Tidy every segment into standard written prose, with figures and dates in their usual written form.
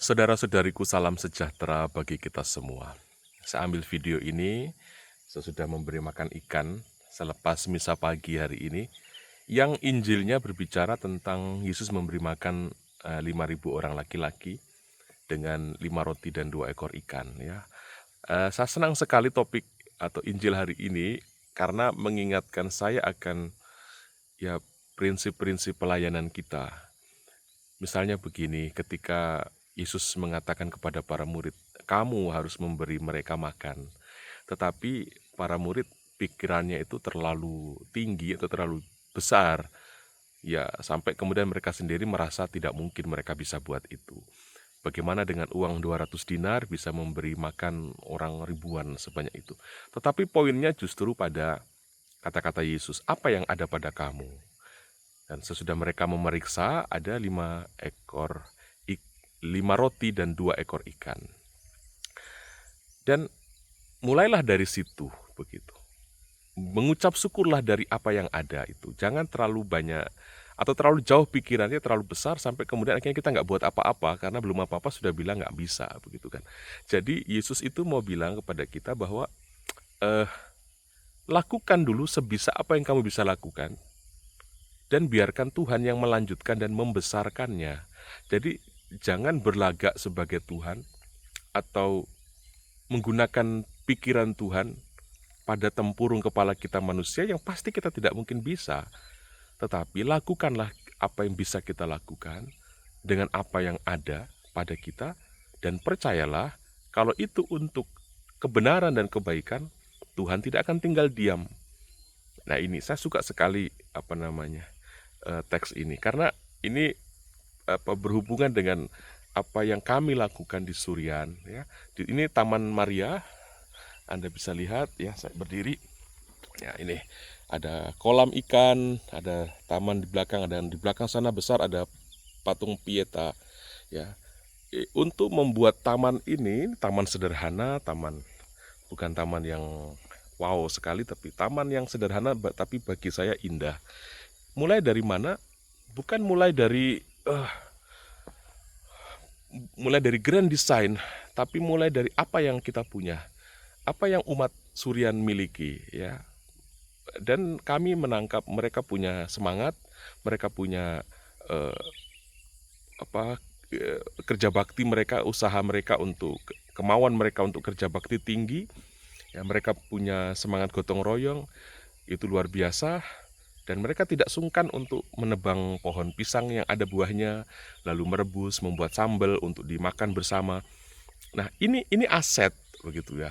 Saudara-saudariku, salam sejahtera bagi kita semua. Saya ambil video ini sesudah memberi makan ikan selepas misa pagi hari ini, yang Injilnya berbicara tentang Yesus memberi makan 5.000 orang laki-laki dengan 5 roti dan 2 ekor ikan. Ya, saya senang sekali topik atau Injil hari ini karena mengingatkan saya akan prinsip-prinsip pelayanan kita. Misalnya begini, ketika Yesus mengatakan kepada para murid, kamu harus memberi mereka makan. Tetapi para murid pikirannya itu terlalu tinggi atau terlalu besar. Ya, sampai kemudian mereka sendiri merasa tidak mungkin mereka bisa buat itu. Bagaimana dengan uang 200 dinar bisa memberi makan orang ribuan sebanyak itu. Tetapi poinnya justru pada kata-kata Yesus, apa yang ada pada kamu? Dan sesudah mereka memeriksa, ada 5 roti dan 2 ekor ikan. Dan mulailah dari situ, begitu. Mengucap syukurlah dari apa yang ada itu. Jangan terlalu banyak atau terlalu jauh pikirannya, terlalu besar sampai kemudian akhirnya kita nggak buat apa-apa karena belum apa-apa sudah bilang nggak bisa, begitu kan. Jadi Yesus itu mau bilang kepada kita bahwa lakukan dulu sebisa apa yang kamu bisa lakukan, dan biarkan Tuhan yang melanjutkan dan membesarkannya. Jadi jangan berlagak sebagai Tuhan atau menggunakan pikiran Tuhan pada tempurung kepala kita manusia yang pasti kita tidak mungkin bisa. Tetapi lakukanlah apa yang bisa kita lakukan dengan apa yang ada pada kita, dan percayalah kalau itu untuk kebenaran dan kebaikan, Tuhan tidak akan tinggal diam. Nah, ini saya suka sekali teks ini karena ini berhubungan dengan apa yang kami lakukan di Surian, ya. Ini Taman Maria, Anda bisa lihat ya, saya berdiri. Ya, ini ada kolam ikan, ada taman di belakang, dan di belakang sana besar ada patung Pieta, ya. Untuk membuat taman ini, taman sederhana, bukan taman yang wow sekali, tapi taman yang sederhana tapi bagi saya indah. Mulai dari mana? Bukan mulai dari grand design, tapi mulai dari apa yang kita punya, apa yang umat Surian miliki, ya. Dan kami menangkap mereka punya semangat, mereka punya kerja bakti mereka, usaha mereka untuk kemauan mereka untuk kerja bakti tinggi. Ya, mereka punya semangat gotong royong itu luar biasa. Dan mereka tidak sungkan untuk menebang pohon pisang yang ada buahnya, lalu merebus, membuat sambal untuk dimakan bersama. Nah, ini aset, begitu ya.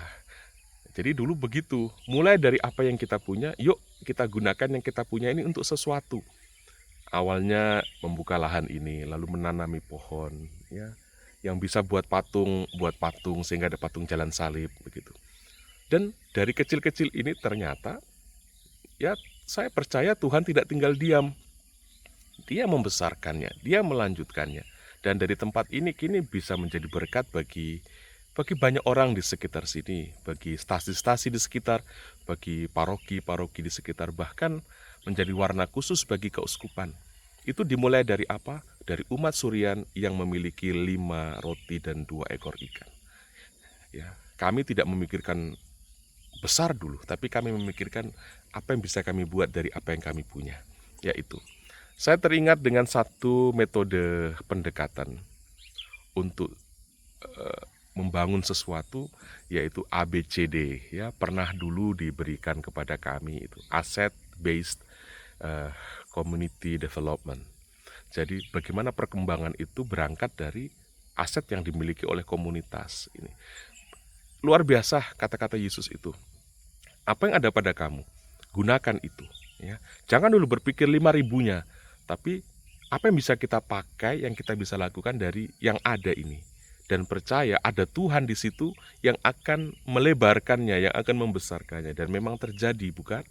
Jadi dulu begitu, mulai dari apa yang kita punya, yuk kita gunakan yang kita punya ini untuk sesuatu. Awalnya membuka lahan ini, lalu menanami pohon, ya, yang bisa buat patung sehingga ada patung jalan salib, begitu. Dan dari kecil-kecil ini ternyata, ya, saya percaya Tuhan tidak tinggal diam. Dia membesarkannya, dia melanjutkannya. Dan dari tempat ini kini bisa menjadi berkat bagi banyak orang di sekitar sini, bagi stasi-stasi di sekitar, bagi paroki-paroki di sekitar, bahkan menjadi warna khusus bagi keuskupan. Itu dimulai dari apa? Dari umat Surian yang memiliki 5 roti dan 2 ekor ikan. Ya, kami tidak memikirkan besar dulu, tapi kami memikirkan apa yang bisa kami buat dari apa yang kami punya, yaitu saya teringat dengan satu metode pendekatan untuk membangun sesuatu, yaitu ABCD, ya, pernah dulu diberikan kepada kami, itu asset based community development. Jadi bagaimana perkembangan itu berangkat dari aset yang dimiliki oleh komunitas ini. Luar biasa kata-kata Yesus itu. Apa yang ada pada kamu, gunakan itu, ya. Jangan dulu berpikir 5.000-nya, tapi apa yang bisa kita pakai, yang kita bisa lakukan dari yang ada ini. Dan percaya ada Tuhan di situ yang akan melebarkannya, yang akan membesarkannya. Dan memang terjadi, bukan?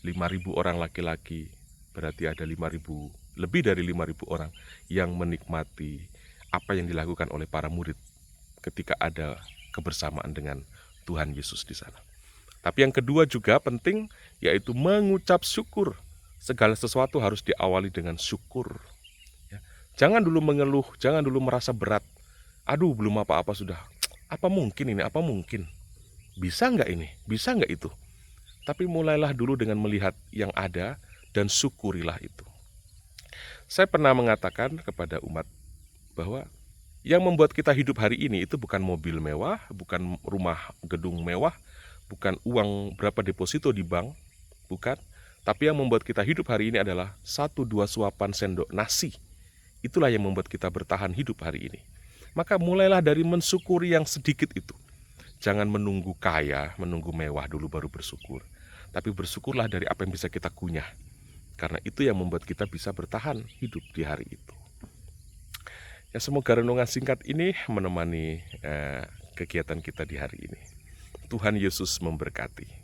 5.000 orang laki-laki, berarti ada 5.000, lebih dari 5.000 orang yang menikmati apa yang dilakukan oleh para murid ketika ada kebersamaan dengan Tuhan Yesus di sana. Tapi yang kedua juga penting, yaitu mengucap syukur. Segala sesuatu harus diawali dengan syukur. Ya. Jangan dulu mengeluh, jangan dulu merasa berat. Aduh, belum apa-apa sudah. Apa mungkin ini? Apa mungkin? Bisa nggak ini? Bisa nggak itu? Tapi mulailah dulu dengan melihat yang ada dan syukurilah itu. Saya pernah mengatakan kepada umat bahwa yang membuat kita hidup hari ini itu bukan mobil mewah, bukan rumah gedung mewah, bukan uang berapa deposito di bank, bukan. Tapi yang membuat kita hidup hari ini adalah 1-2 suapan sendok nasi. Itulah yang membuat kita bertahan hidup hari ini. Maka mulailah dari mensyukuri yang sedikit itu. Jangan menunggu kaya, menunggu mewah dulu baru bersyukur. Tapi bersyukurlah dari apa yang bisa kita kunyah. Karena itu yang membuat kita bisa bertahan hidup di hari itu. Ya, semoga renungan singkat ini menemani kegiatan kita di hari ini. Tuhan Yesus memberkati.